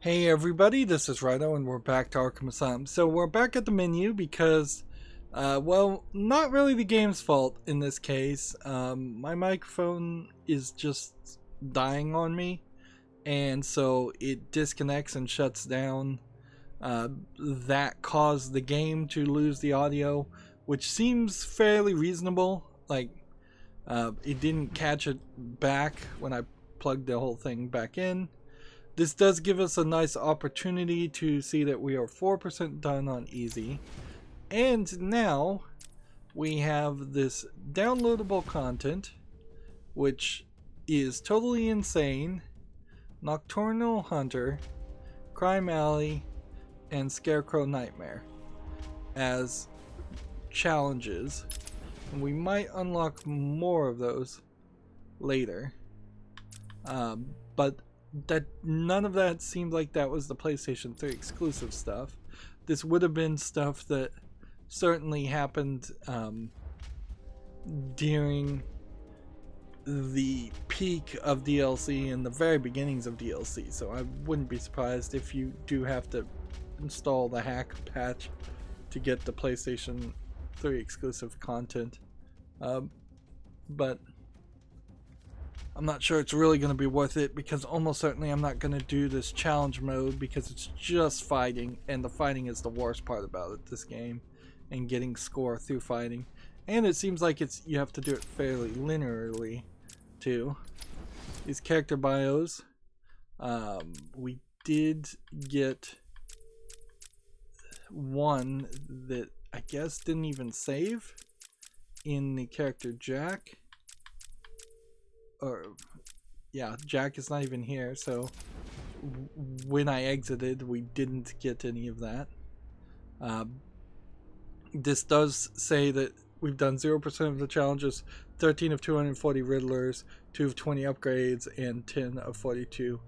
Hey everybody, this is Rydo and we're back to Arkham Asylum. So we're back at the menu because, well, not really the game's fault in this case. My microphone is just dying on me, and so it disconnects and shuts down. That caused the game to lose the audio, which seems fairly reasonable. Like, it didn't catch it back when I plugged the whole thing back in. This does give us a nice opportunity to see that we are 4% done on easy. And now we have this downloadable content, which is totally insane, Nocturnal Hunter, Crime Alley, and Scarecrow Nightmare as challenges. And we might unlock more of those later. But that none of that seemed like that was the PlayStation 3 exclusive stuff. This would have been stuff that certainly happened during the peak of DLC and the very beginnings of DLC, so I wouldn't be surprised if you do have to install the hack patch to get the PlayStation 3 exclusive content. But I'm not sure it's really going to be worth it, because almost certainly I'm not going to do this challenge mode because it's just fighting, and the fighting is the worst part about it, this game, and getting score through fighting. And it seems like you have to do it fairly linearly too. These character bios, we did get one that I guess didn't even save in the character Jack. Or yeah, Jack is not even here, so when I exited we didn't get any of that. This does say that we've done 0% of the challenges, 13 of 240 Riddlers, 2 of 20 upgrades, and 10 of 42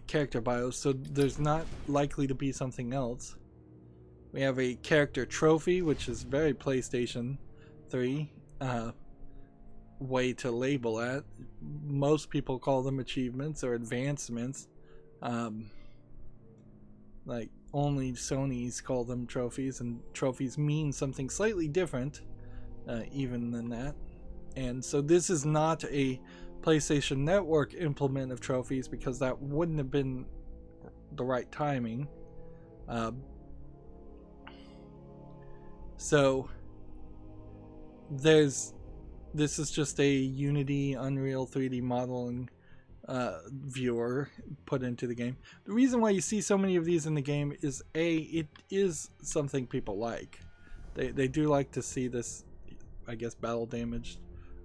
character bios, so there's not likely to be something else. We have a character trophy, which is very PlayStation 3 way to label that. Most people call them achievements or advancements. Like, only Sony's call them trophies, and trophies mean something slightly different even than that. And so this is not a PlayStation Network implement of trophies, because that wouldn't have been the right timing. So this is just a Unity Unreal 3D modeling viewer put into the game. The reason why you see so many of these in the game is it is something people like. They do like to see this, I guess, battle damaged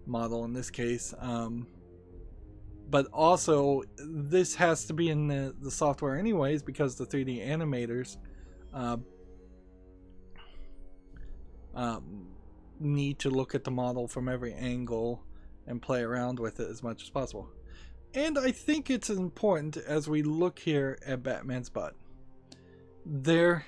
model in this case. But also this has to be in the software anyways, because the 3D animators need to look at the model from every angle and play around with it as much as possible. And I think it's important as we look here at Batman's butt. There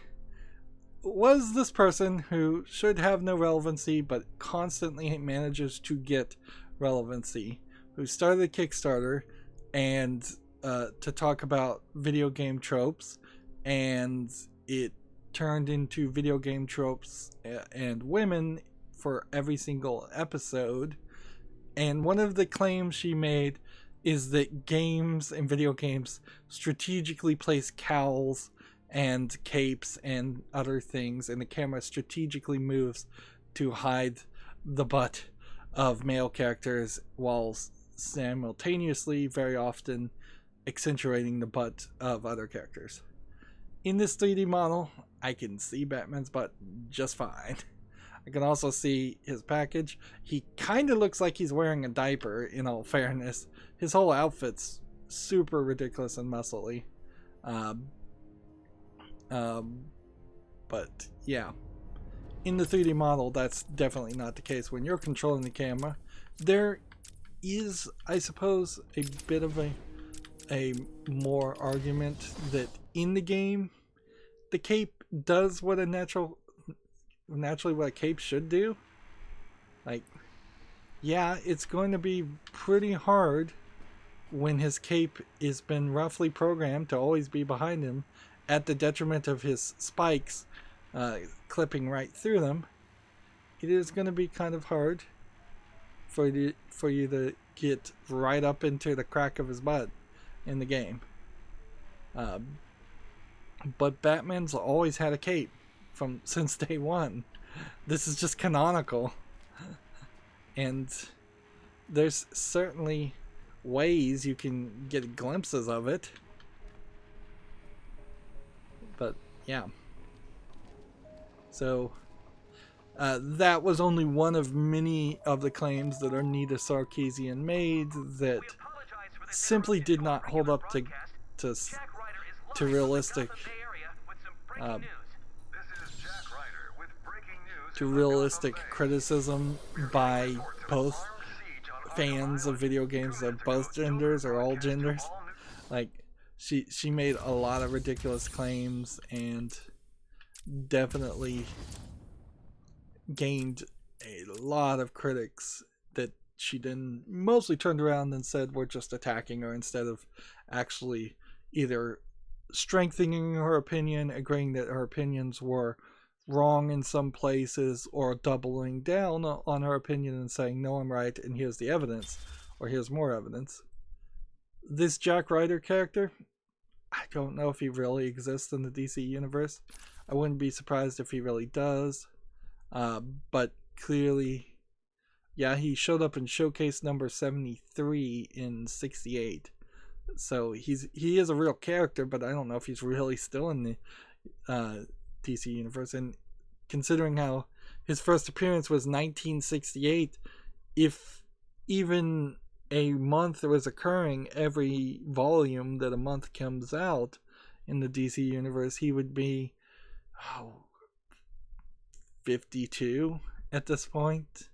was this person who should have no relevancy but constantly manages to get relevancy, who started a Kickstarter and to talk about video game tropes, and it turned into video game tropes and women for every single episode. And one of the claims she made is that games and video games strategically place cowls and capes and other things, and the camera strategically moves to hide the butt of male characters while simultaneously very often accentuating the butt of other characters. In this 3D model, I can see Batman's butt just fine. I can also see his package. He kind of looks like he's wearing a diaper, in all fairness. His whole outfit's super ridiculous and muscly. But yeah, in the 3D model, that's definitely not the case. When you're controlling the camera, there is, I suppose, a bit of a more argument that in the game, the cape does what a naturally what a cape should do. Like, yeah, it's going to be pretty hard when his cape has been roughly programmed to always be behind him at the detriment of his spikes clipping right through them, it is going to be kind of hard for you to get right up into the crack of his butt in the game. But Batman's always had a cape since day one. This is just canonical. And there's certainly ways you can get glimpses of it. But yeah. So that was only one of many of the claims that Anita Sarkeesian made that simply did not hold up to realistic criticism by both fans of video games of both genders or all genders. Like she made a lot of ridiculous claims and definitely gained a lot of critics that she then mostly turned around and said we're just attacking her instead of actually either strengthening her opinion, agreeing that her opinions were wrong in some places, or doubling down on her opinion and saying no, I'm right and here's the evidence, or here's more evidence. This Jack Ryder character, I don't know if he really exists in the DC universe. I wouldn't be surprised if he really does. But clearly, yeah, he showed up in showcase number 73 in 68. So he is a real character, but I don't know if he's really still in the DC universe. And considering how his first appearance was 1968, if even a month was occurring every volume that a month comes out in the DC universe, he would be 52 at this point.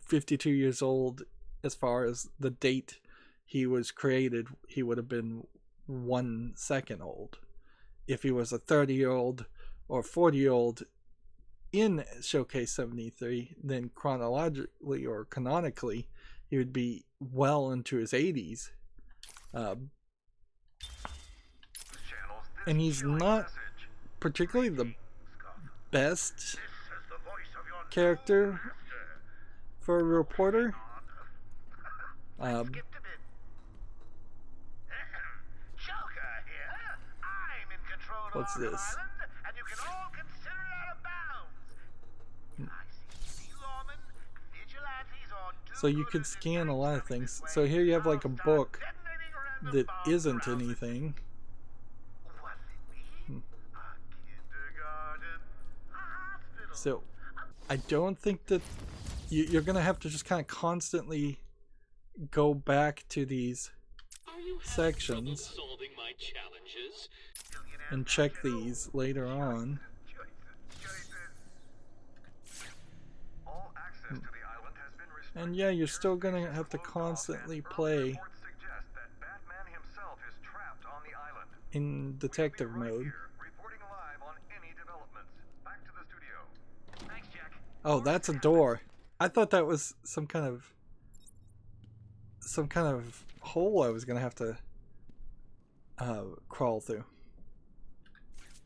52 years old as far as the date he was created. He would have been 1 second old. If he was a 30-year-old or 40-year-old in Showcase 73, then chronologically or canonically, he would be well into his 80s. And he's not particularly the best character for a reporter. What's this? So you could scan a lot of things. So here you have like a book that isn't anything. So I don't think that you're going to have to just kind of constantly go back to these sections and check these later on. And yeah, you're still going to have to constantly play in detective mode. Oh, that's a door. I thought that was some kind of hole I was going to have to crawl through.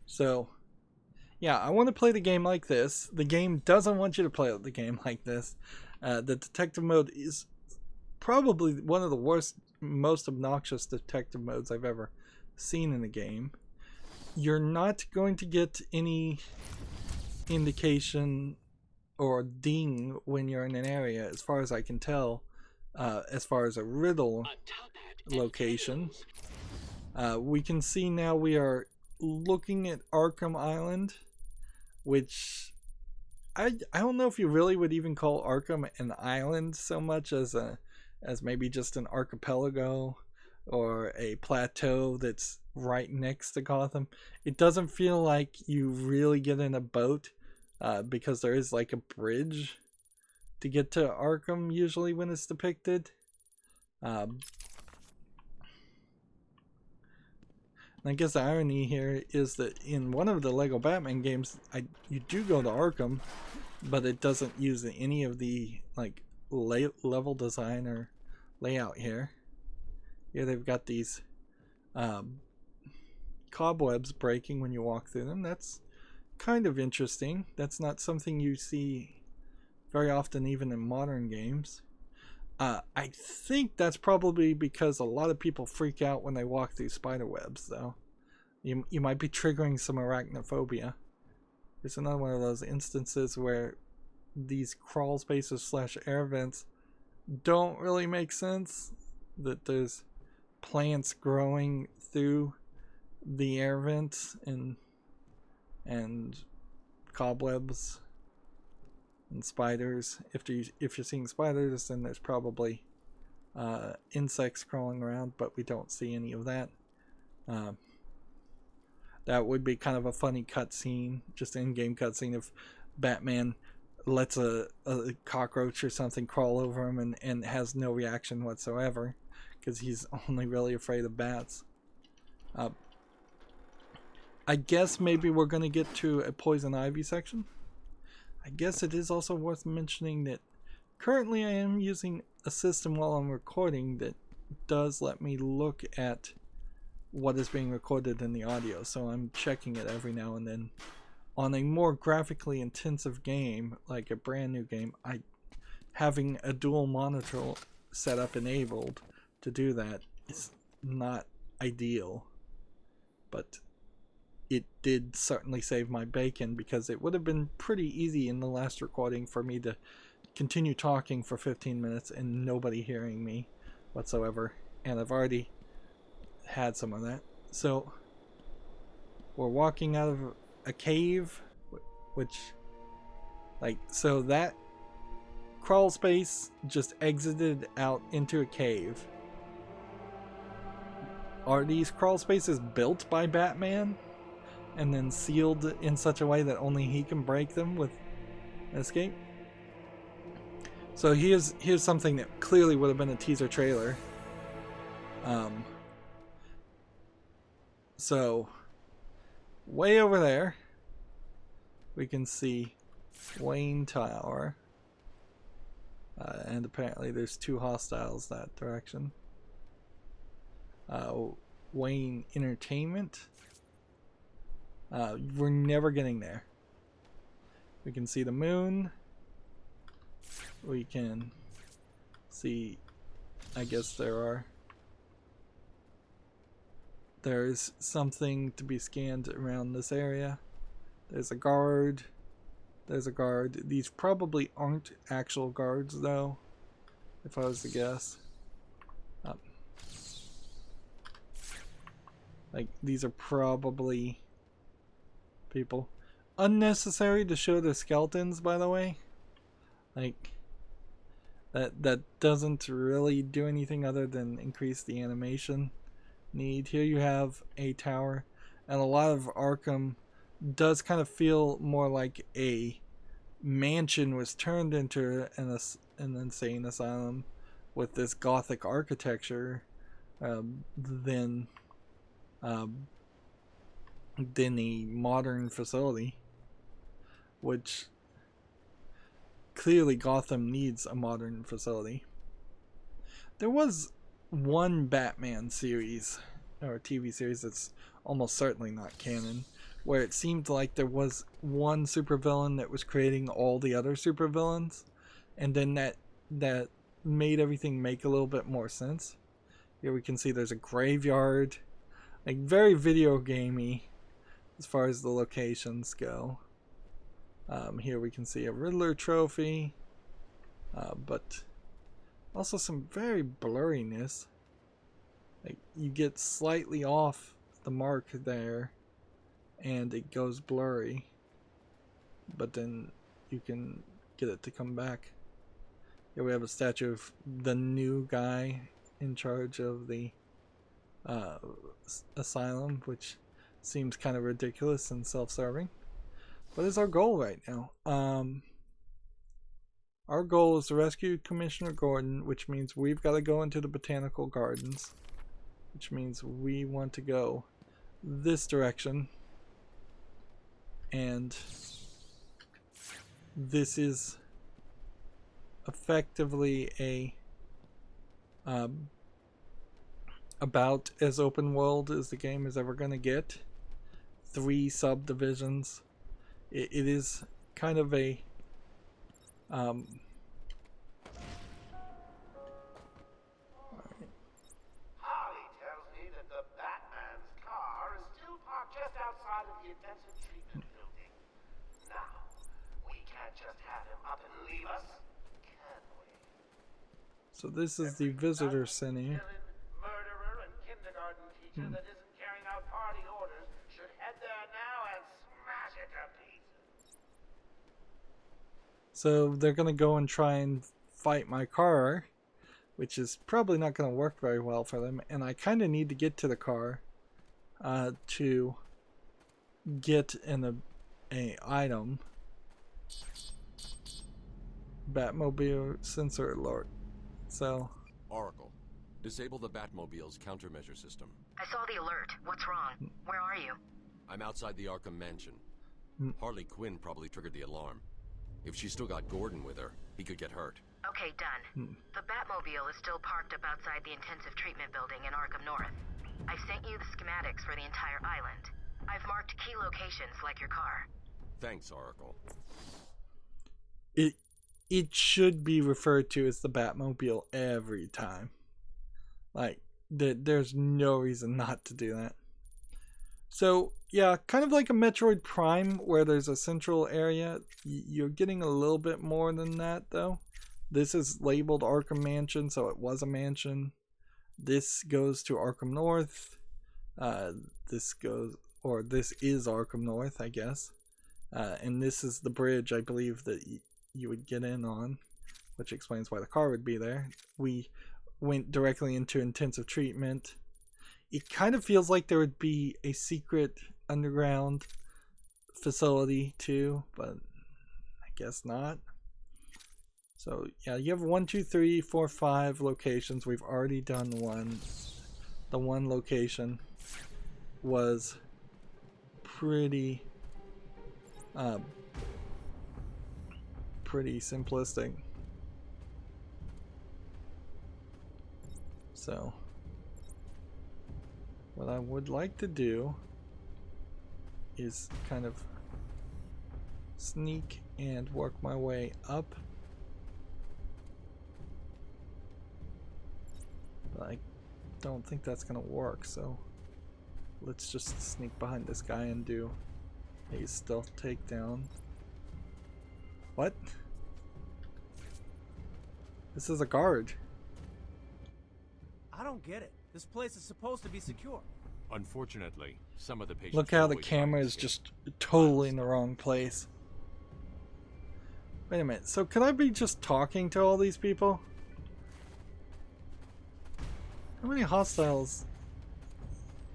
So, yeah, I want to play the game like this. The game doesn't want you to play the game like this. The detective mode is probably one of the worst, most obnoxious detective modes I've ever seen in a game. You're not going to get any indication or ding when you're in an area, as far as I can tell, as far as a riddle location. We can see now we are looking at Arkham Island, which I don't know if you really would even call Arkham an island so much as maybe just an archipelago or a plateau that's right next to Gotham. It doesn't feel like you really get in a boat because there is like a bridge to get to Arkham usually when it's depicted. I guess the irony here is that in one of the Lego Batman games, you do go to Arkham, but it doesn't use any of the like level design or layout here. Here they've got these cobwebs breaking when you walk through them. That's kind of interesting. That's not something you see very often even in modern games. I think that's probably because a lot of people freak out when they walk through spider webs, though. You might be triggering some arachnophobia. There's another one of those instances where these crawl spaces slash air vents don't really make sense. That there's plants growing through the air vents and cobwebs and spiders. If you're seeing spiders, then there's probably insects crawling around, but we don't see any of that. That would be kind of a funny cutscene, just in-game cutscene, if Batman lets a cockroach or something crawl over him and has no reaction whatsoever, because he's only really afraid of bats. I guess maybe we're going to get to a poison ivy section. I guess it is also worth mentioning that currently I am using a system while I'm recording that does let me look at what is being recorded in the audio, so I'm checking it every now and then. On a more graphically intensive game, like a brand new game, having a dual monitor setup enabled to do that is not ideal, but it did certainly save my bacon, because it would have been pretty easy in the last recording for me to continue talking for 15 minutes and nobody hearing me whatsoever, and I've already had some of that. So we're walking out of a cave, which, like, so that crawl space just exited out into a cave. Are these crawl spaces built by Batman and then sealed in such a way that only he can break them with escape? So here's something that clearly would have been a teaser trailer. So way over there we can see Wayne Tower, and apparently there's two hostiles that direction. Wayne Entertainment. We're never getting there. We can see the moon. We can see, I guess there's something to be scanned around this area. There's a guard. There's a guard. These probably aren't actual guards, though, if I was to guess. Like, these are probably people. Unnecessary to show the skeletons, by the way. Like, that doesn't really do anything other than increase the animation need. Here you have a tower, and a lot of Arkham does kind of feel more like a mansion was turned into an insane asylum with this gothic architecture than a modern facility, which clearly Gotham needs a modern facility. There was one Batman series or TV series that's almost certainly not canon, where it seemed like there was one supervillain that was creating all the other supervillains, and then that made everything make a little bit more sense. Here we can see there's a graveyard, like very video gamey as far as the locations go. Here we can see a Riddler trophy, but also some very blurriness. Like, you get slightly off the mark there and it goes blurry, but then you can get it to come back. Here we have a statue of the new guy in charge of the asylum, which seems kind of ridiculous and self-serving. What is our goal right now? Our goal is to rescue Commissioner Gordon, which means we've got to go into the botanical gardens, which means we want to go this direction, and this is effectively a about as open world as the game is ever going to get. 3 subdivisions. It is kind of a Harley tells me that the Batman's car is still parked just outside of the intensive treatment building. Now, we can't just have him up and leave us, can we? so this is the visitor center. Murderer and kindergarten teacher that isn't carrying out party orders should head there now and smash it to pieces. So they're gonna go and try and fight my car, which is probably not gonna work very well for them. And I kind of need to get to the car to get a item. Batmobile sensor alert. So Oracle, disable the Batmobile's countermeasure system. I saw the alert. What's wrong? Where are you? I'm outside the Arkham mansion. Harley Quinn probably triggered the alarm. If she's still got Gordon with her, he could get hurt. Okay, done. The Batmobile is still parked up outside the intensive treatment building in Arkham North. I've sent you the schematics for the entire island. I've marked key locations like your car. Thanks, Oracle. it should be referred to as the Batmobile every time. Like, there's no reason not to do that. So, yeah, kind of like a Metroid Prime where there's a central area. You're getting a little bit more than that, though. This is labeled Arkham Mansion, so it was a mansion. This goes to Arkham North. This is Arkham North, I guess. And this is the bridge, I believe, that you would get in on, which explains why the car would be there. We went directly into intensive treatment. It kind of feels like there would be a secret underground facility too, but I guess not. So yeah, you have 1, 2, 3, 4, 5 locations. We've already done one. The one location was pretty simplistic. So what I would like to do is kind of sneak and work my way up. But I don't think that's gonna work, so let's just sneak behind this guy and do a stealth takedown. What? This is a guard. I don't get it. This place is supposed to be secure. Unfortunately, some of the patients... Look how the camera is just totally in the wrong place. Wait a minute, so could I be just talking to all these people? How many hostiles?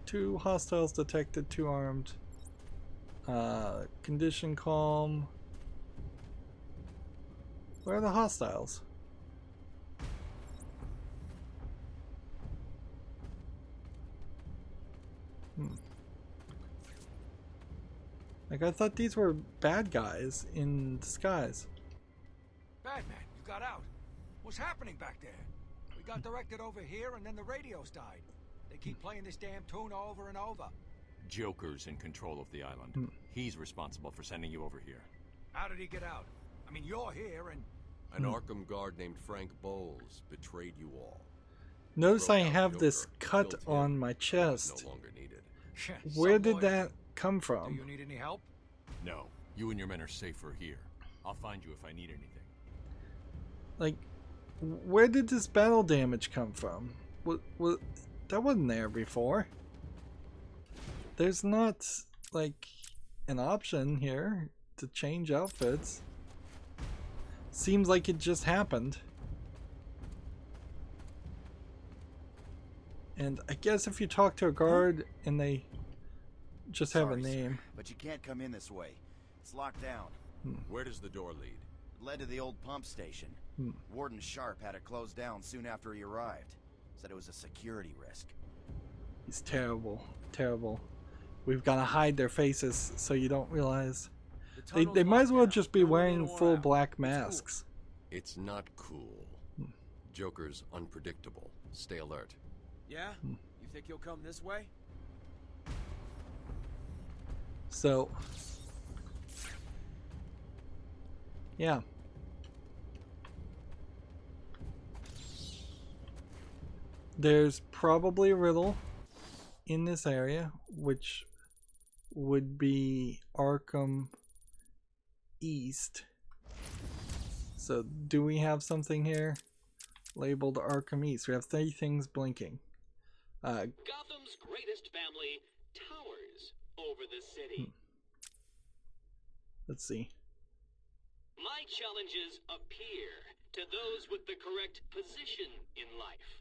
2 hostiles detected, 2 armed. Condition calm. Where are the hostiles? Like, I thought these were bad guys in disguise. Batman, you got out. What's happening back there? We got directed over here and then the radios died. They keep playing this damn tune over and over. Joker's in control of the island. He's responsible for sending you over here. How did he get out? I mean, you're here and... An Arkham guard named Frank Bowles betrayed you all. Notice I have this cut on my chest. No longer needed. Where did that come Do from? you need any help? No, you and your men are safer here. I'll find you if I need anything. Like, where did this battle damage come from? What, that wasn't there before. There's not, like, an option here to change outfits. Seems like it just happened. And I guess if you talk to a guard and they just have a name. Sir, but you can't come in this way. It's locked down. Where does the door lead? It led to the old pump station. Warden Sharp had it closed down soon after he arrived. Said it was a security risk. He's terrible. Terrible. We've got to hide their faces so you don't realize. They might as well just be wearing full black masks. It's not cool. Joker's unpredictable, Stay alert. Yeah? You think he'll come this way? So, yeah. There's probably a riddle in this area, which would be Arkham East. So, do we have something here labeled Arkham East? We have 3 things blinking. Gotham's greatest family towers over the city. Let's see. My challenges appear to those with the correct position in life.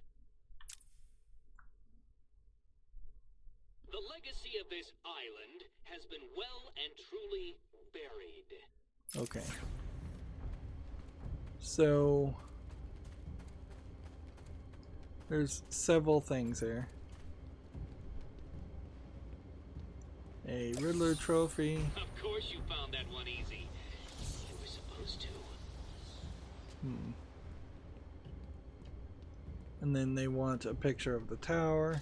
The legacy of this island has been well and truly buried. Okay. So there's several things here. A Riddler trophy. Of course you found that one easy. You were supposed to. And then they want a picture of the tower.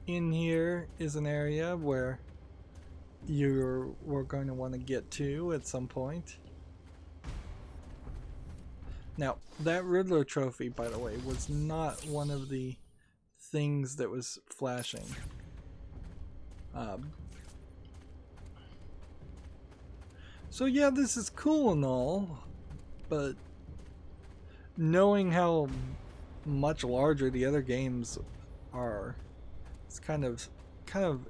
In here is an area where we're going to want to get to at some point. Now, that Riddler trophy, by the way, was not one of the things that was flashing. So yeah, this is cool and all, but knowing how much larger the other games are, it's kind of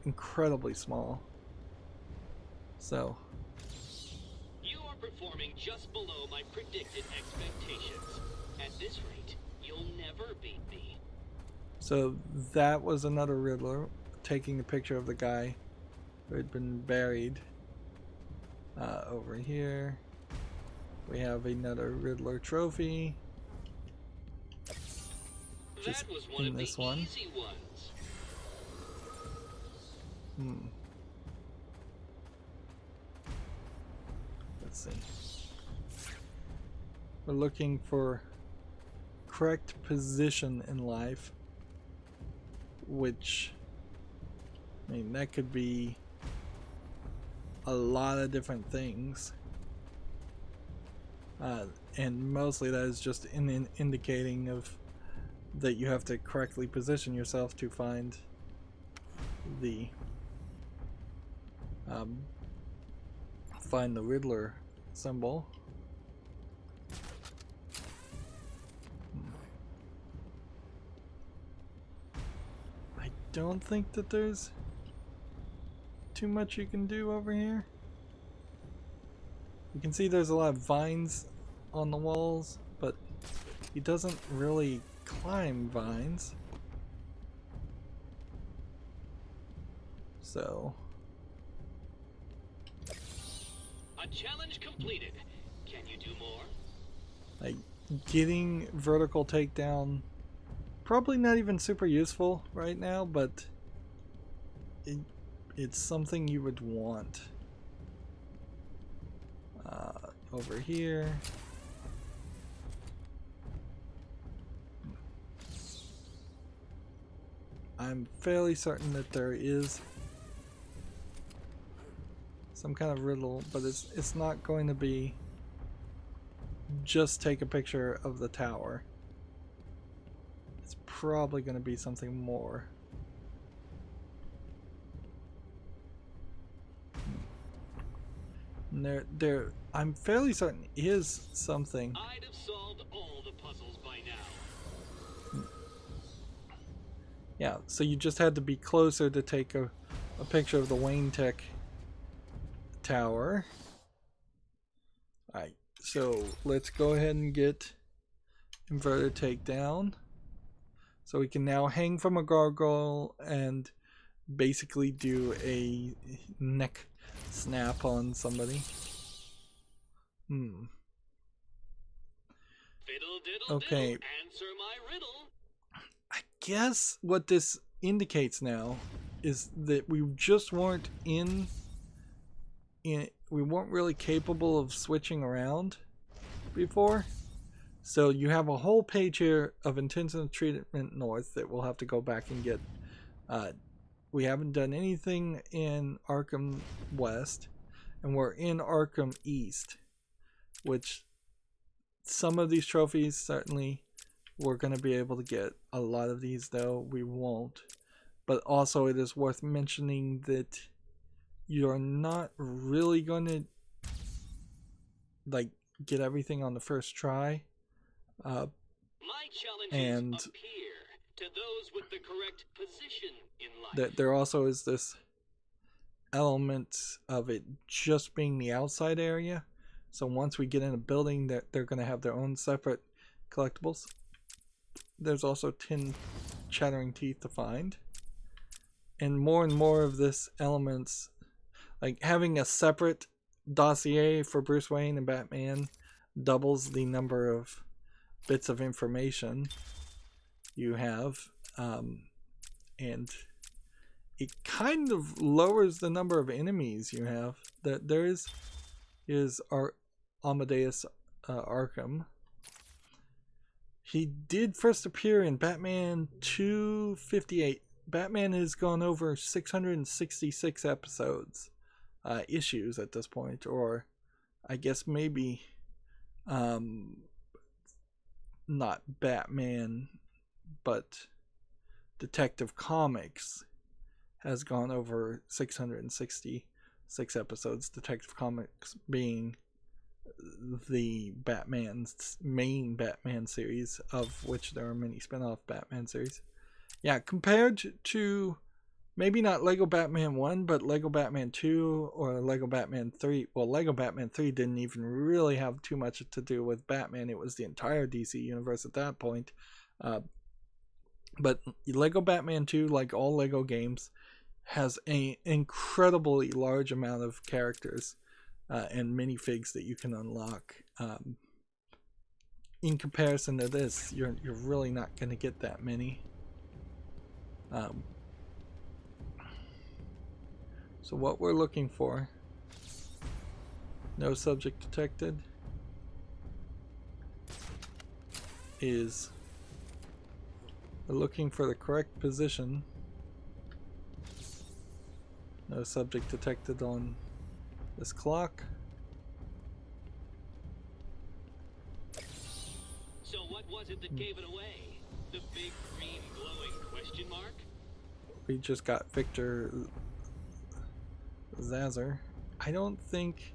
incredibly small. So You are performing just below my predicted expectations. At this rate, you'll never beat me. So that was another Riddler taking a picture of the guy who had been buried. Over here we have another Riddler trophy. Just That was one in of this the one. easy ones. Let's see. We're looking for correct position in life, which, I mean, that could be a lot of different things. And mostly that is just indicating of that you have to correctly position yourself to find the Riddler symbol. I don't think that there's too much you can do over here. You can see there's a lot of vines on the walls, but he doesn't really climb vines. So A challenge completed. Can you do more? like getting vertical takedown, probably not even super useful right now, but it's something you would want. Over here. I'm fairly certain that there is some kind of riddle, but it's not going to be just take a picture of the tower. It's probably going to be something more. And there I'm fairly certain is something. I'd have solved all the puzzles by now. Yeah, so you just had to be closer to take a picture of the Wayne Tech tower. Alright, so let's go ahead and get inverted takedown. So we can now hang from a gargoyle and basically do a neck snap on somebody. Fiddle diddle Okay. do, answer my riddle. I guess what this indicates now is that we just weren't we weren't really capable of switching around before. So you have a whole page here of intensive treatment north that we'll have to go back and get. We haven't done anything in Arkham West, and we're in Arkham East, which some of these trophies certainly we're going to be able to get. A lot of these, though, we won't. But also it is worth mentioning that you're not really going to like get everything on the first try. My challenges appear to those with the correct position in life. There also is this element of it just being the outside area. So once we get in a building, they're going to have their own separate collectibles. There's also 10 chattering teeth to find. And more of this elements, like having a separate dossier for Bruce Wayne and Batman, doubles the number of bits of information you have, and it kind of lowers the number of enemies you have. That there is our Amadeus Arkham. He did first appear in Batman 258. Batman has gone over 666 episodes, issues at this point, or I guess maybe not Batman, but Detective Comics has gone over 666 episodes. Detective Comics being the Batman's main Batman series, of which there are many spin-off Batman series. Yeah, compared to maybe not Lego Batman 1, but Lego Batman 2 or Lego Batman 3. Well, Lego Batman 3 didn't even really have too much to do with Batman. It was the entire DC universe at that point. But Lego Batman 2, like all Lego games, has an incredibly large amount of characters and minifigs that you can unlock. In comparison to this, you're really not going to get that many. So what we're looking for, no subject detected, is we're looking for the correct position. No subject detected on this clock. So what was it that gave it away? The big green glowing question mark? We just got Victor Zazar. I don't think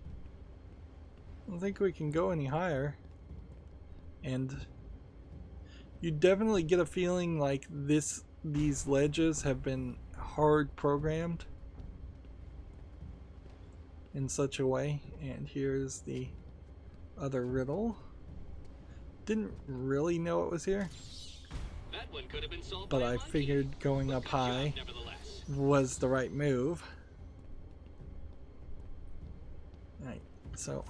we can go any higher. And you definitely get a feeling like these ledges have been hard programmed in such a way. And here's the other riddle. Didn't really know it was here, That one could have been solved but by a I monkey. figured going But up good job, high nevertheless. was the right move. Alright, so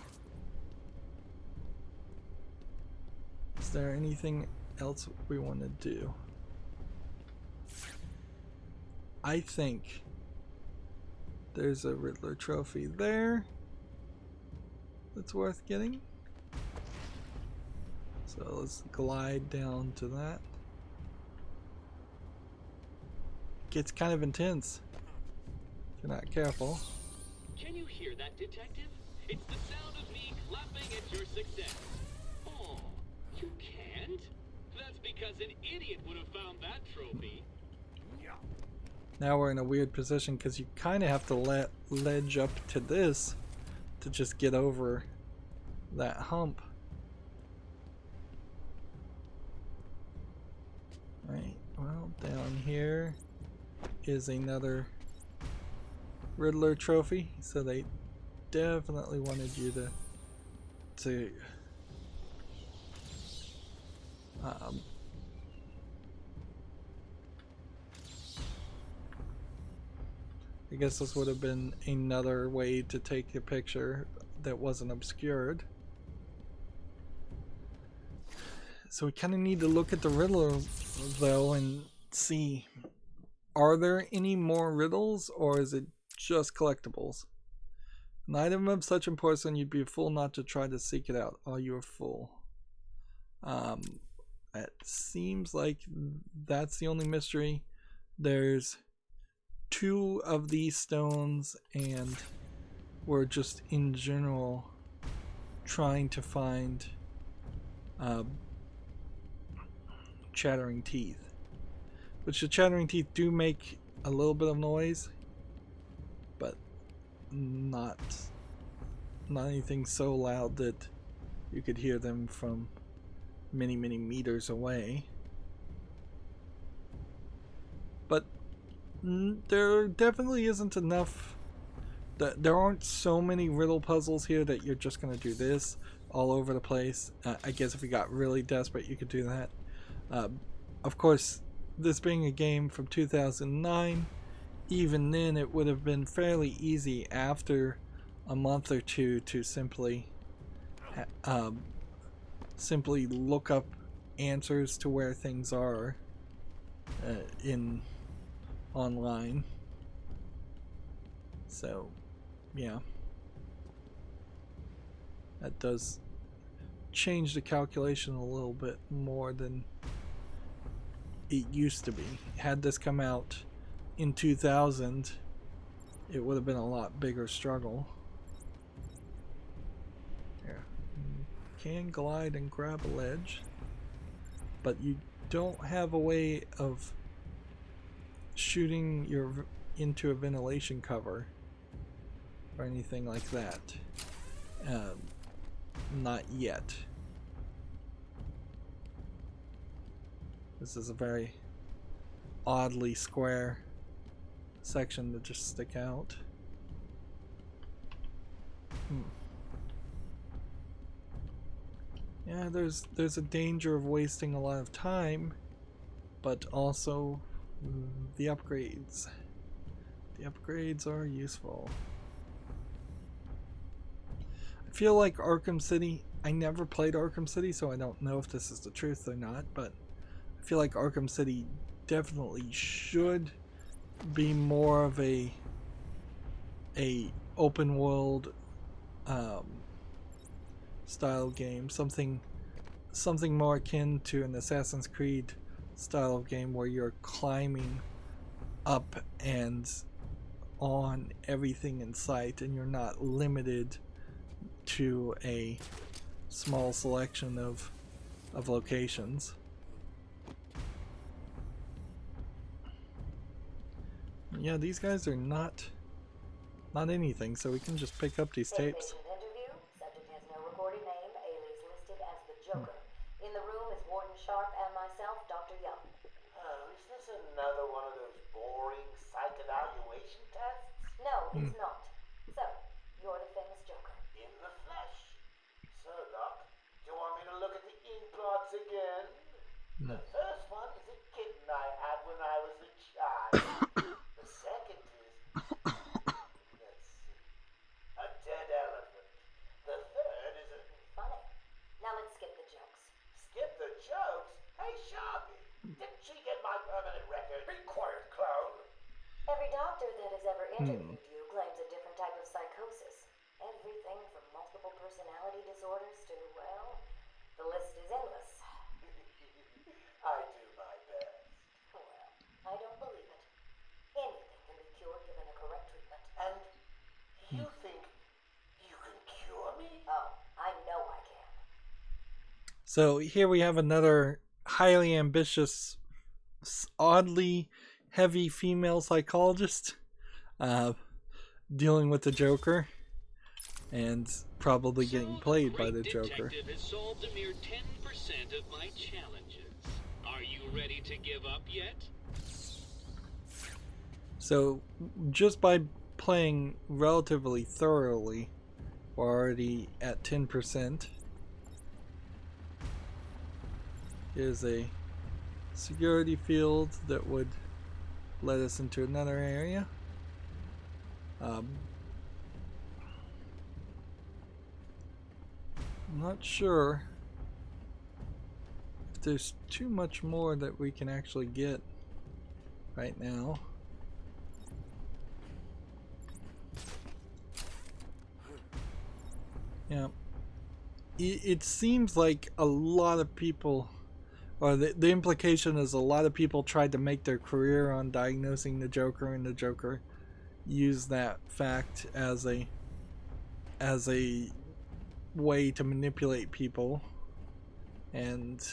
is there anything else we want to do? I think there's a Riddler trophy there that's worth getting. So let's glide down to that. Gets kind of intense if you're not careful. Can you hear that, detective? It's the sound of me clapping at your success. Oh, you can't? That's because an idiot would have found that trophy. Now we're in a weird position because you kind of have to ledge up to this to just get over that hump. Right, well, down here is another Riddler trophy, so they definitely wanted you to I guess this would have been another way to take a picture that wasn't obscured. So we kind of need to look at the riddle though and see, are there any more riddles or is it just collectibles? An item of such importance, you'd be a fool not to try to seek it out. Oh, you're a fool. It seems like that's the only mystery. There's 2 of these stones, and we're just in general trying to find chattering teeth. Which the chattering teeth do make a little bit of noise, but not anything so loud that you could hear them from many meters away. But there definitely isn't enough. There aren't so many riddle puzzles here that you're just gonna do this all over the place. I guess if you got really desperate, you could do that. Of course, this being a game from 2009, even then it would have been fairly easy after a month or two to simply look up answers to where things are in online. So yeah, that does change the calculation a little bit more than it used to be. Had this come out in 2000, it would have been a lot bigger struggle. Here, you can glide and grab a ledge, but you don't have a way of shooting into a ventilation cover or anything like that. Not yet. This is a very oddly square section to just stick out. Yeah, there's a danger of wasting a lot of time, but also the upgrades. The upgrades are useful. I feel like Arkham City, I never played Arkham City, so I don't know if this is the truth or not, but I feel like Arkham City definitely should be more of a open world style game, something more akin to an Assassin's Creed style of game where you're climbing up and on everything in sight and you're not limited to a small selection of locations. Yeah, these guys are not anything, so we can just pick up these tapes. Interview. Subject has no recorded name. Alias listed as the Joker. In the room is Warden Sharp and myself, Dr. Young. Oh, is this another one of those boring psych evaluation tests? No, it's not. So, you're the famous Joker. In the flesh. So, Doc, do you want me to look at the ink blots again? No. The first one is a kitten I had when I was a child. The second is, let's see, a dead elephant. The third is a... Funny. Now let's skip the jokes. Skip the jokes? Hey, Sharpie, didn't she get my permanent record? Be quiet, clown. Every doctor that has ever interviewed you claims a different type of psychosis. Everything from multiple personality disorders to, well, the list is endless. I do my best. Well, I don't believe it. Anything can be cured given a correct treatment. And you think you can cure me? Oh, I know I can. So here we have another highly ambitious, oddly heavy female psychologist dealing with the Joker and probably getting played by the Joker. Detective has solved a mere 10% of my challenges. Are you ready to give up yet? So just by playing relatively thoroughly, we're already at 10%. Here's a security field that would let us into another area. I'm not sure if there's too much more that we can actually get right now. Yeah. It seems like a lot of people, or the implication is a lot of people tried to make their career on diagnosing the Joker, and the Joker used that fact as a way to manipulate people. And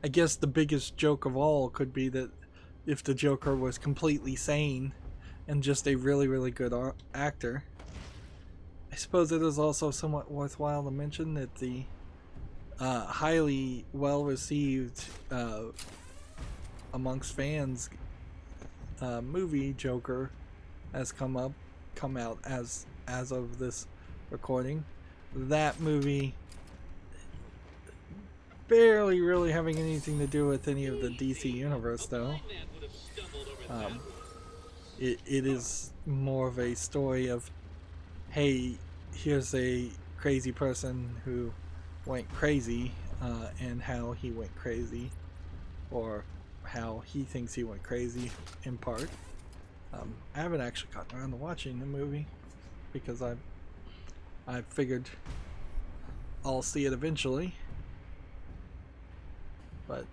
I guess the biggest joke of all could be that if the Joker was completely sane and just a really, really good actor. I suppose it is also somewhat worthwhile to mention that the highly well-received amongst fans movie Joker has come out as of this recording. That movie barely really having anything to do with any of the DC universe, though. It is more of a story of, hey, here's a crazy person who went crazy, and how he went crazy, or how he thinks he went crazy, in part. I haven't actually gotten around to watching the movie because I figured I'll see it eventually, but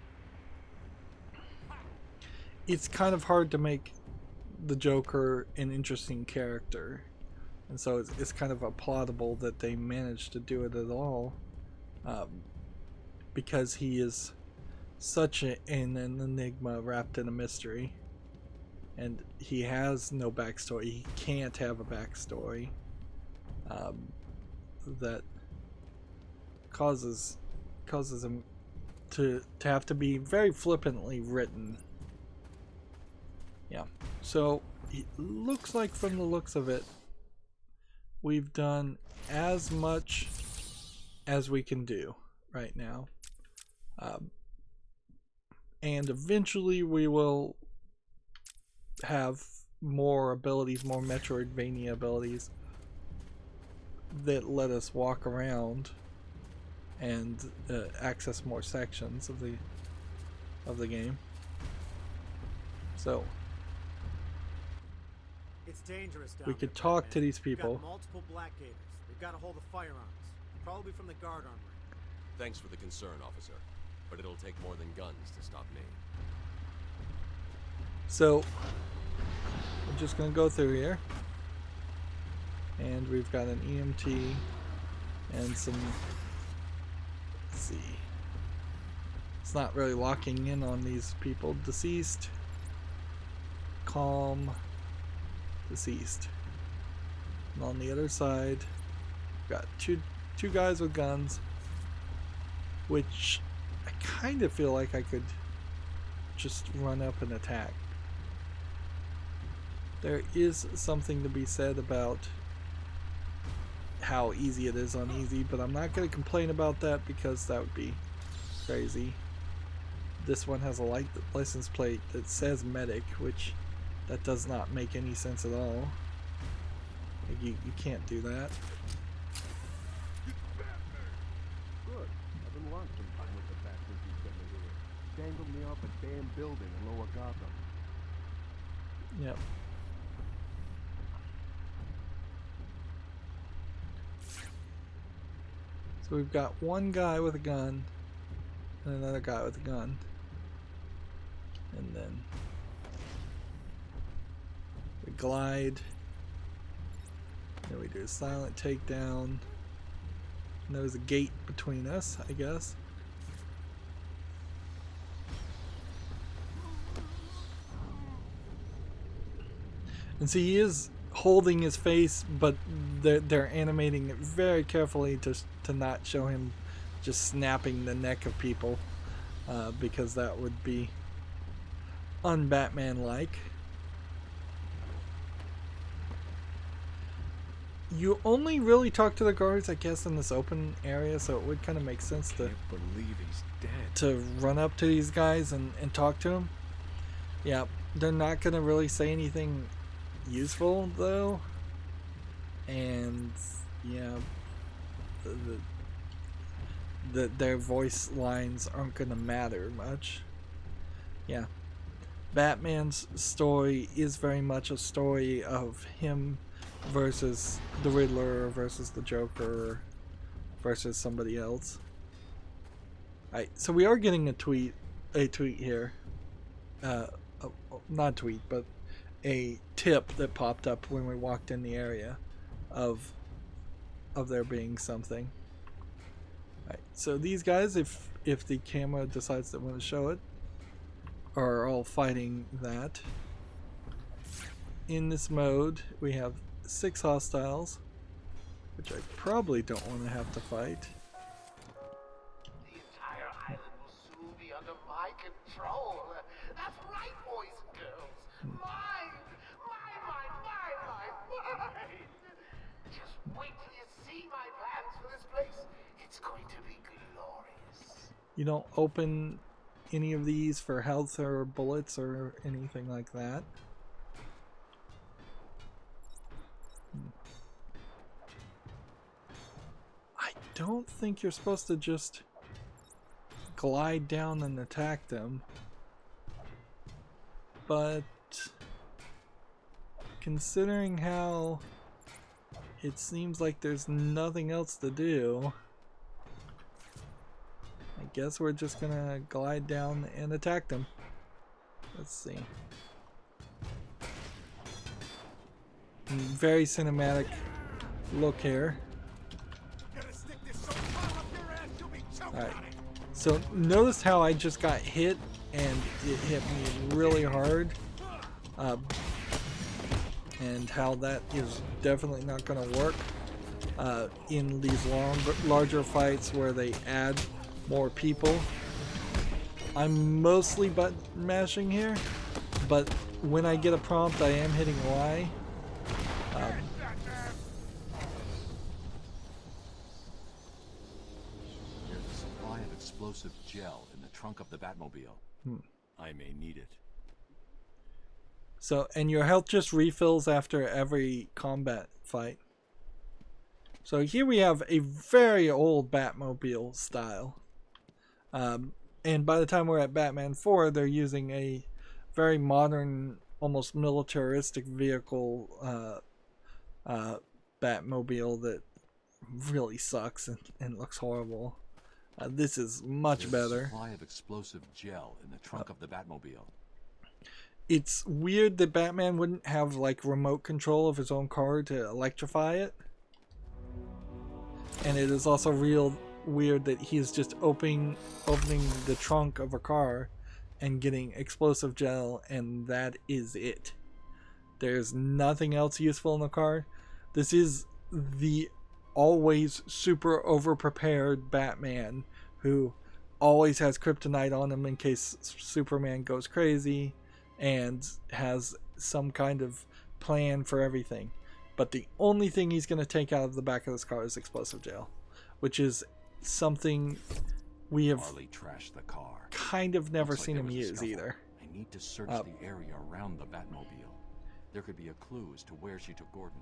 it's kind of hard to make the Joker an interesting character, and so it's kind of applaudable that they managed to do it at all, because he is such an enigma wrapped in a mystery, and he has no backstory. He can't have a backstory that causes him to have to be very flippantly written. Yeah, so it looks like, from the looks of it, we've done as much as we can do right now, and eventually we will have more abilities, more Metroidvania abilities that let us walk around and access more sections of the game. So it's dangerous down we could there, talk Batman. to these people. We've got multiple Black Gators. They've got a hold of firearms, probably from the guard armory. Thanks for the concern, officer, but it'll take more than guns to stop me. So we're just gonna go through here, and we've got an EMT and some, let's see, it's not really locking in on these people. Deceased, calm, deceased. And on the other side, we've got two guys with guns, which I kind of feel like I could just run up and attack. There is something to be said about how easy it is on easy, but I'm not going to complain about that because that would be crazy. This one has a license plate that says medic, which that does not make any sense at all. Like, you can't do that. Good. I've been lost some time with the bat since you sent me here. Dangled me off a damn building in Lower Gotham. Yep. So we've got one guy with a gun and another guy with a gun. And then we glide. Then we do a silent takedown. And there's a gate between us, I guess. And see, he is holding his face, but they're animating it very carefully to not show him just snapping the neck of people, because that would be un-Batman-like. You only really talk to the guards, I guess, in this open area, so it would kind of make sense to run up to these guys and talk to them. Yeah, they're not going to really say anything useful, though. And, yeah, their voice lines aren't going to matter much. Yeah. Batman's story is very much a story of him versus the Riddler, versus the Joker, versus somebody else. Alright, so we are getting a tweet here. Not a tweet, but a tip that popped up when we walked in the area of there being something. Alright, so these guys, if the camera decides they want to show it, are all fighting that. In this mode, we have 6 hostiles, which I probably don't want to have to fight. The entire island will soon be under my control. That's right, boys and girls. Mine! Just wait till you see my plans for this place. It's going to be glorious. You don't open any of these for health or bullets or anything like that. I don't think you're supposed to just glide down and attack them, but considering how it seems like there's nothing else to do, I guess we're just gonna glide down and attack them. Let's see. Very cinematic look here. Alright, so notice how I just got hit and it hit me really hard. And how that is definitely not going to work in these larger fights where they add more people. I'm mostly button mashing here, but when I get a prompt, I am hitting Y. There's a supply of explosive gel in the trunk of the Batmobile. I may need it. So, and your health just refills after every combat fight. So here we have a very old Batmobile style. And by the time we're at Batman 4, they're using a very modern, almost militaristic vehicle Batmobile that really sucks and looks horrible. This is much better. There's a supply of explosive gel in the trunk of the Batmobile. It's weird that Batman wouldn't have like remote control of his own car to electrify it. And it is also real weird that he's just opening the trunk of a car and getting explosive gel, and that is it. There's nothing else useful in the car. This is the always super over-prepared Batman who always has kryptonite on him in case Superman goes crazy, and has some kind of plan for everything. But the only thing he's going to take out of the back of this car is explosive gel, which is something we have trashed the car. Kind of never seen him use either. I need to search the area around the Batmobile. There could be a clue as to where she took Gordon.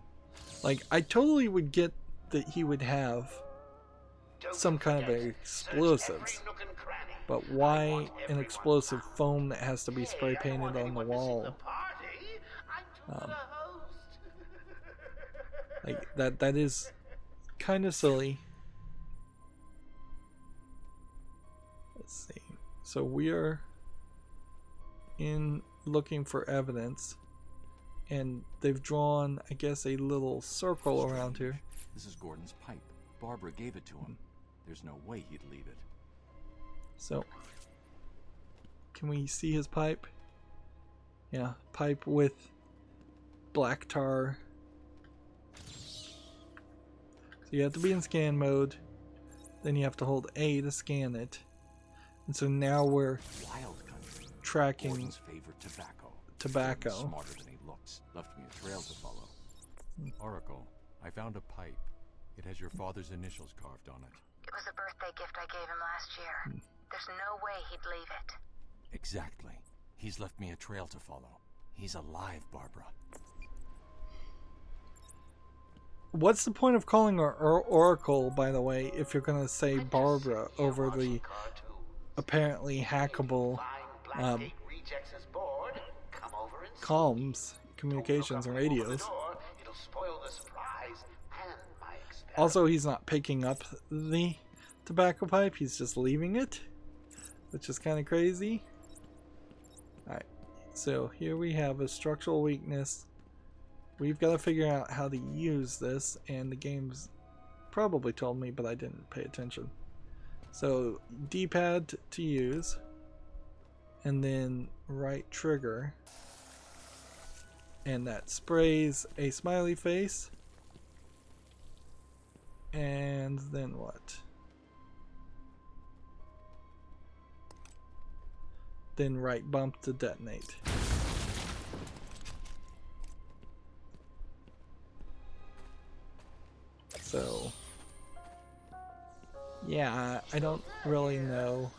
Like, I totally would get that he would have some kind of explosives, but why an explosive foam that has to be spray painted on the wall? Like that is kind of silly. Let's see. So we are in looking for evidence, and they've drawn, I guess, a little circle around here. This is Gordon's pipe. Barbara gave it to him. There's no way he'd leave it. So, can we see his pipe? Yeah, pipe with black tar. So you have to be in scan mode. Then you have to hold A to scan it. And so now we're tracking Gordon's favorite tobacco. Smarter than he looks. Left me a trail to follow. Oracle, I found a pipe. It has your father's initials carved on it. It was a birthday gift I gave him last year. There's no way he'd leave it. Exactly. He's left me a trail to follow. He's alive, Barbara. What's the point of calling her Oracle, by the way, if you're going to say Barbara over the apparently hackable comms, communications, and radios? It'll spoil the Also, he's not picking up the tobacco pipe, he's just leaving it, which is kind of crazy. Alright, so here we have a structural weakness. We've got to figure out how to use this, and the game's probably told me, but I didn't pay attention. So, D-pad to use, and then right trigger, and that sprays a smiley face. And then what? Then right bump to detonate. So, yeah, I don't really know.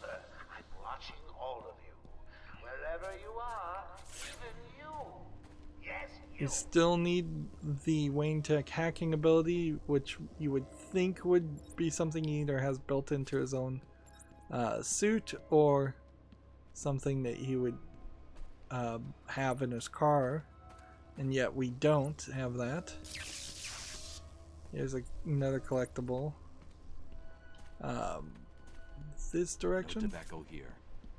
I'm watching all of you, wherever you are, even you. Yes, You still need the Wayne Tech hacking ability, which you would think would be something he either has built into his own suit or something that he would have in his car, and yet we don't have that. Here's another collectible. This direction? No tobacco here.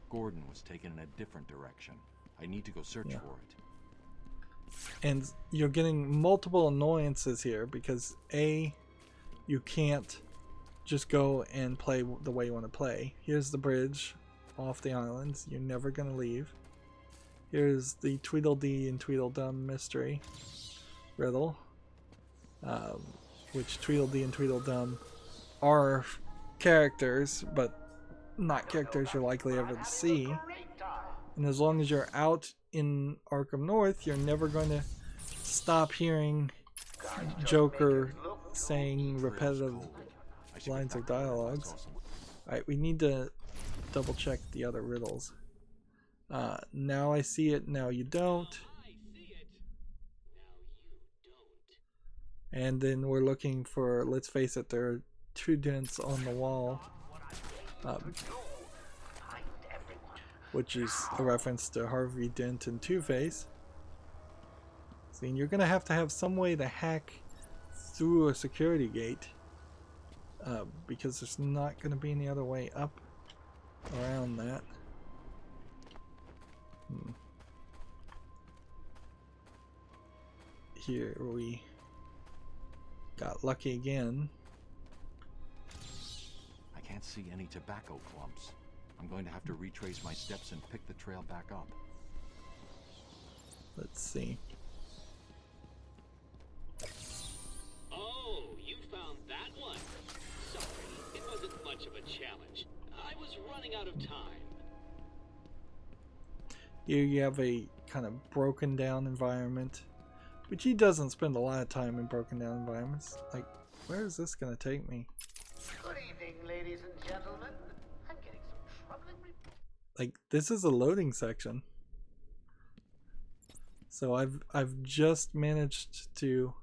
Gordon was taken in a different direction. I need to go search for it. And you're getting multiple annoyances here because A, you can't just go and play the way you want to play. Here's the bridge off the islands. You're never going to leave. Here's the Tweedledee and Tweedledum mystery riddle, which Tweedledee and Tweedledum are characters, but not characters you're likely ever to see. And as long as you're out in Arkham North, you're never going to stop hearing Joker saying repetitive lines of dialogues. Alright, we need to double check the other riddles. Now I see it, now you don't. And then we're looking for, let's face it, there are 2 dents on the wall. Which is a reference to Harvey Dent and Two-Face. See, and you're going to have some way to hack through a security gate. Because there's not going to be any other way up around that. Here we got lucky again. I can't see any tobacco clumps. I'm going to have to retrace my steps and pick the trail back up. Let's see. Oh, you found that one. Sorry, it wasn't much of a challenge. I was running out of time. Here you have a kind of broken down environment, but he doesn't spend a lot of time in broken down environments. Like, where is this going to take me? Good evening, ladies and gentlemen. I'm getting some troubling reports. Like, this is a loading section. So I've just managed to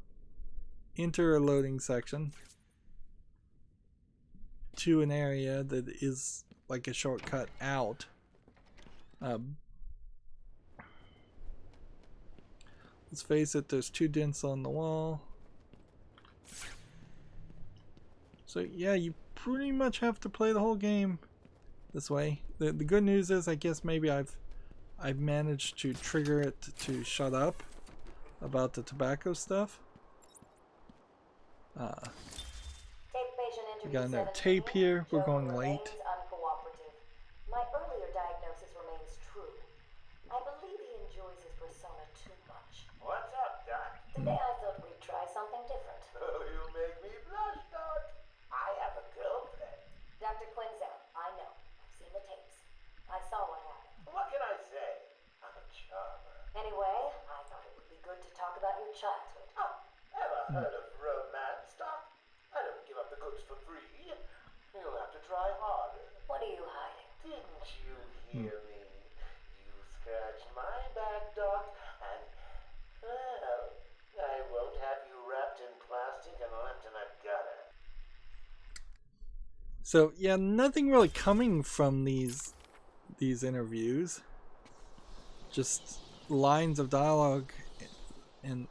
enter a loading section to an area that is like a shortcut out. Let's face it, there's 2 dents on the wall. So yeah, you pretty much have to play the whole game this way. The good news is, I guess maybe I've managed to trigger it to shut up about the tobacco stuff. We got another tape here. We're going late. My earlier diagnosis remains true. I believe he enjoys his persona too much. What's up, Doc? Today I thought we'd try something different. Oh, you make me blush, Doc. I have a girlfriend. Dr. Quinn's out. I know. I've seen the tapes. I saw what happened. What can I say? I'm a charmer. Anyway, I thought it would be good to talk about your childhood. Oh, ever heard of romance, Doc? I don't give up the goods for free. You'll have to try harder. What are you hiding? Didn't you hear me? You scratched my back, Doc, and, well, I won't have you wrapped in plastic and left in a gutter. So yeah, nothing really coming from these interviews. Just lines of dialogue and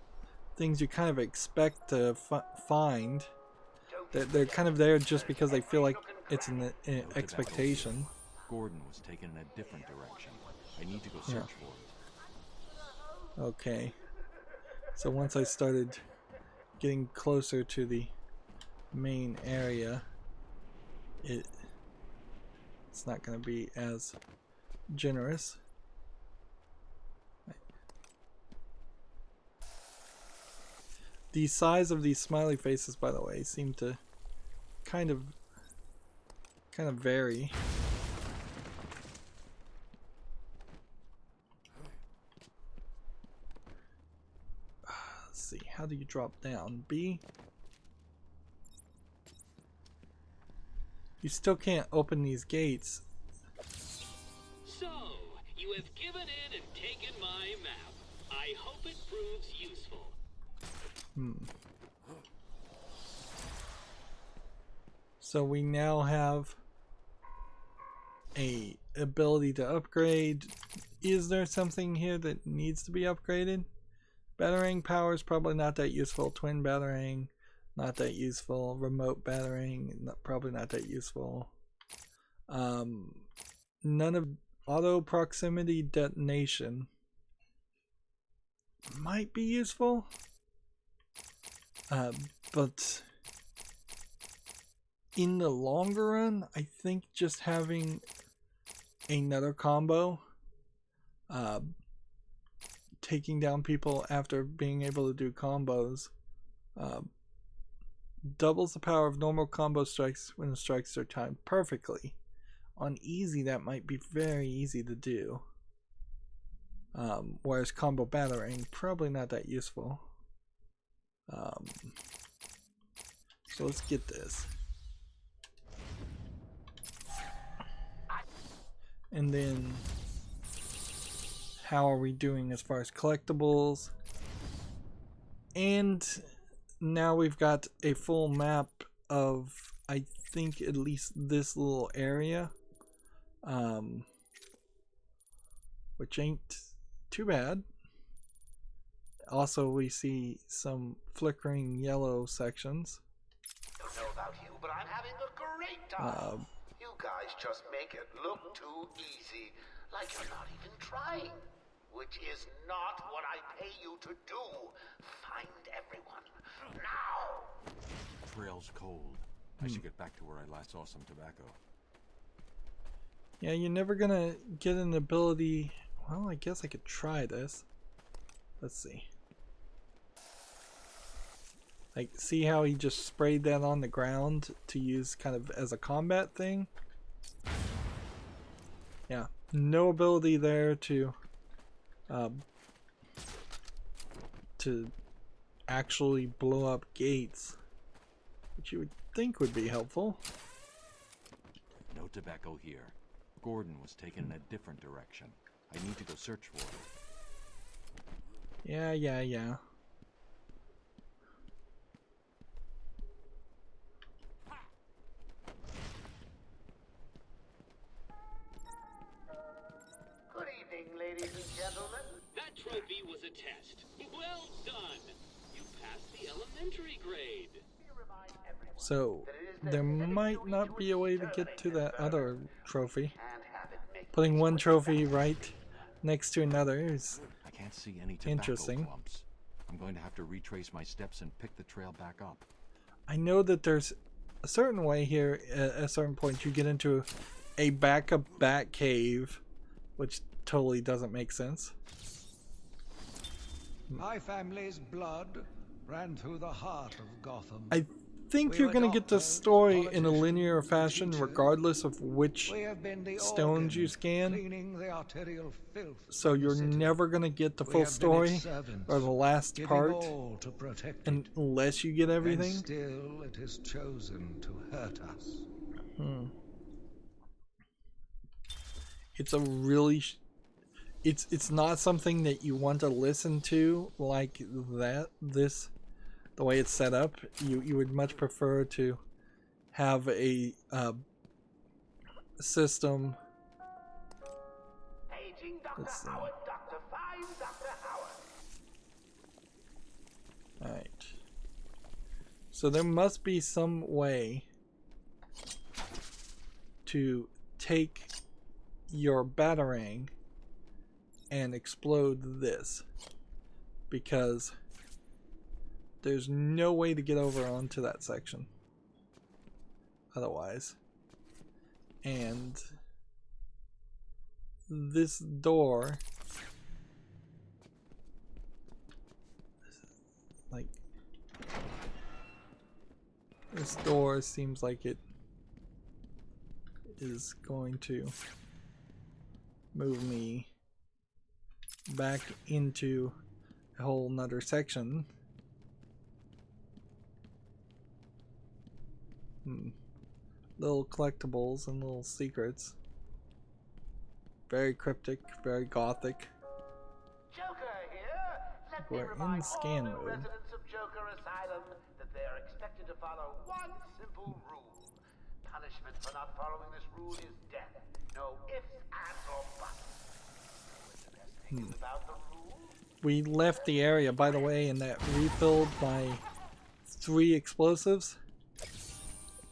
things you kind of expect to find. They're kind of there just because they feel like it's an expectation. Gordon was taken in a different direction. I need to go search for it. Okay. So once I started getting closer to the main area, it's not going to be as generous. The size of these smiley faces, by the way, seem to kind of vary. Let's see, how do you drop down? B? You still can't open these gates. So, you have given in and taken my map. I hope it proves useful. So we now have a ability to upgrade. Is there something here that needs to be upgraded? Batarang power is probably not that useful. Twin batarang, not that useful. Remote batarang, probably not that useful. None of auto proximity detonation might be useful. But in the longer run, I think just having another combo, taking down people after being able to do combos, doubles the power of normal combo strikes when the strikes are timed perfectly. On easy, that might be very easy to do. Whereas combo battering, probably not that useful. So let's get this. And then how are we doing as far as collectibles? And now we've got a full map of, I think, at least this little area, which ain't too bad. Also, we see some flickering yellow sections. Don't know about you, but I'm having a great time. You guys just make it look too easy, like you're not even trying, which is not what I pay you to do. Find everyone now. Trail's cold. I should get back to where I last saw some tobacco. Yeah, you're never gonna get an ability. Well, I guess I could try this. Let's see. Like, see how he just sprayed that on the ground to use kind of as a combat thing? Yeah, no ability there to actually blow up gates, which you would think would be helpful. No tobacco here. Gordon was taken in a different direction. I need to go search for it. Yeah. Good evening, ladies and gentlemen. That trophy was a test. Well done. You passed the elementary grade. So there might not be a way to get to that other trophy. Putting one trophy right next to another is I can't see any tobacco interesting. clumps. I'm going to have to retrace my steps and pick the trail back up. I know that there's a certain way here. At a certain point, you get into a backup bat cave, which totally doesn't make sense. My family's blood ran through the heart of Gotham. I think you're going to get the story in a linear fashion regardless of which stones you scan. So you're never going to get the full story or the last part unless you get everything. And still it has chosen to hurt us. It's a really it's not something that you want to listen to like that. The way it's set up, you would much prefer to have a system. Paging Dr. Howard, Dr. Fine, Dr. Howard. Alright. So there must be some way to take your batarang and explode this, because there's no way to get over onto that section otherwise. And this door, like, this door seems like it is going to move me back into a whole nother section. Little collectibles and little secrets. Very cryptic, very gothic. Joker here. Let me We're remind in scan all new mode. residents of Joker Asylum that they are expected to follow one simple rule. Punishment for not following this rule is death. No ifs, ands, or buts. The best thing is about the rule. We left the area, by the way, and that refilled my 3 explosives.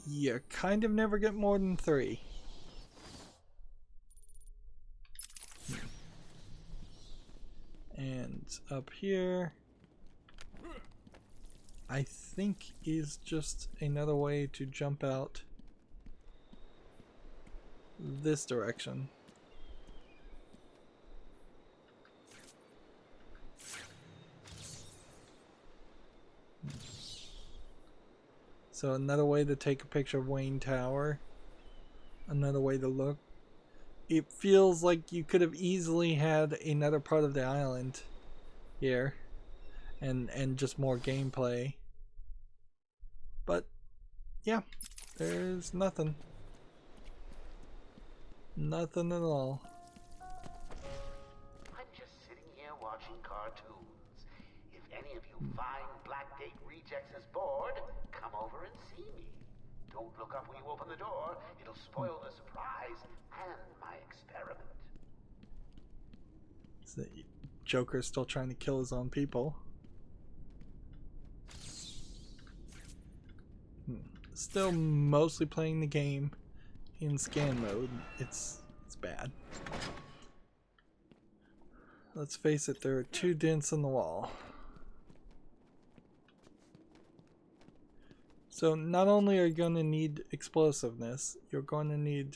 You kind of never get more than 3. And up here, I think is just another way to jump out this direction. So another way to take a picture of Wayne Tower. Another way to look. It feels like you could have easily had another part of the island here. And just more gameplay. But yeah, there's nothing. Nothing at all. I'm just sitting here watching cartoons. If any of you fine Blackgate rejects is bored, come over and see me. Don't look up when you open the door. It'll spoil the surprise and my experiment. Is the Joker's still trying to kill his own people? Still mostly playing the game in scan mode. It's bad. Let's face it, there are 2 dents in the wall. So not only are you going to need explosiveness, you're going to need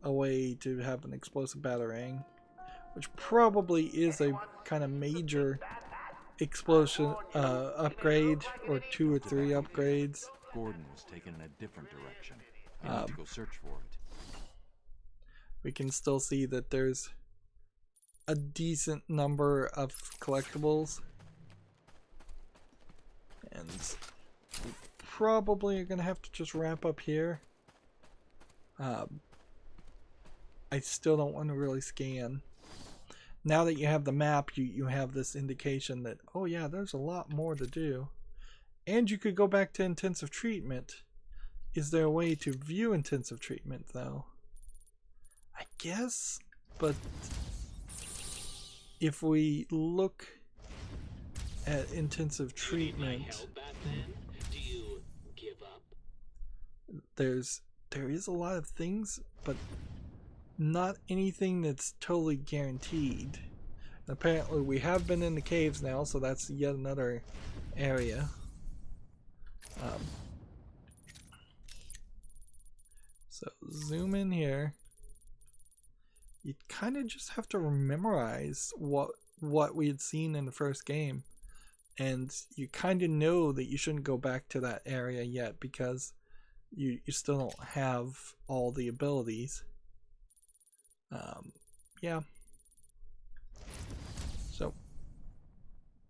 a way to have an explosive batarang, which probably is a kind of major explosion upgrade, or 2 or 3 upgrades. Gordon was taken in a different direction. I need to go search for it. We can still see that there's a decent number of collectibles, and we probably are going to have to just wrap up here. I still don't want to really scan. Now that you have the map, you have this indication that, oh yeah, there's a lot more to do. And you could go back to intensive treatment. Is there a way to view intensive treatment though? I guess, but if we look at intensive treatment, Do you give up? there is a lot of things, but not anything that's totally guaranteed. And apparently we have been in the caves now, so that's yet another area. So zoom in here. You kind of just have to memorize what we had seen in the first game, and you kind of know that you shouldn't go back to that area yet because you still don't have all the abilities. Yeah.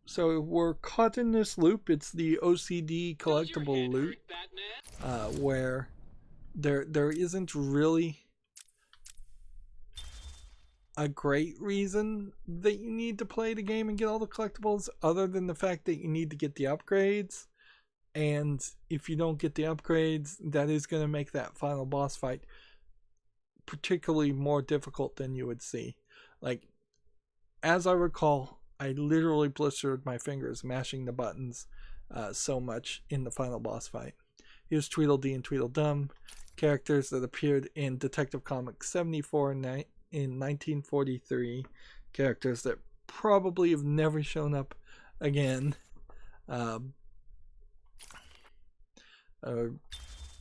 So we're caught in this loop. It's the OCD collectible loop, where there isn't really a great reason that you need to play the game and get all the collectibles, other than the fact that you need to get the upgrades. And if you don't get the upgrades, that is going to make that final boss fight particularly more difficult than you would see. Like, as I recall, I literally blistered my fingers mashing the buttons so much in the final boss fight. Here's Tweedledee and Tweedledum, characters that appeared in Detective Comics 74 in 1943, characters that probably have never shown up again.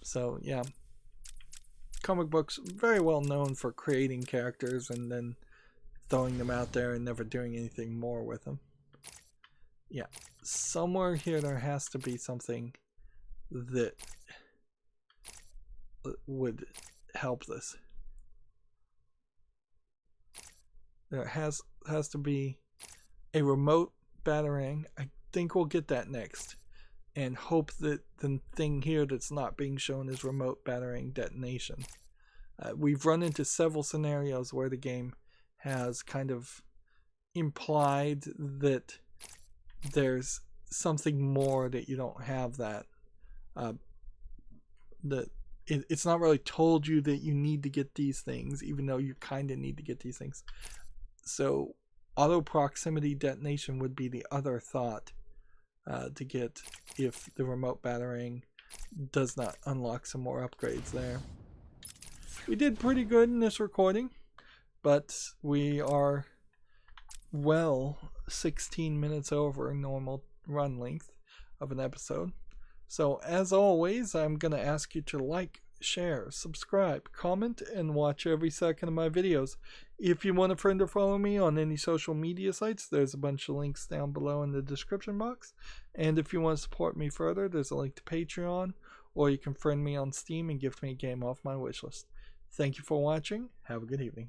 So yeah, comic books very well known for creating characters and then throwing them out there and never doing anything more with them. Yeah, somewhere here there has to be something that would help this. There has to be a remote batarang. I think we'll get that next, and hope that the thing here that's not being shown is remote batarang detonation. We've run into several scenarios where the game has kind of implied that there's something more that you don't have that. It's not really told you that you need to get these things, even though you kind of need to get these things. So auto proximity detonation would be the other thought to get if the remote batarang does not unlock some more upgrades there. We did pretty good in this recording, but we are well 16 minutes over normal run length of an episode. So as always, I'm going to ask you to like, share, subscribe, comment, and watch every second of my videos. If you want a friend or follow me on any social media sites, there's a bunch of links down below in the description box. And if you want to support me further, there's a link to Patreon, or you can friend me on Steam and gift me a game off my wishlist. Thank you for watching. Have a good evening.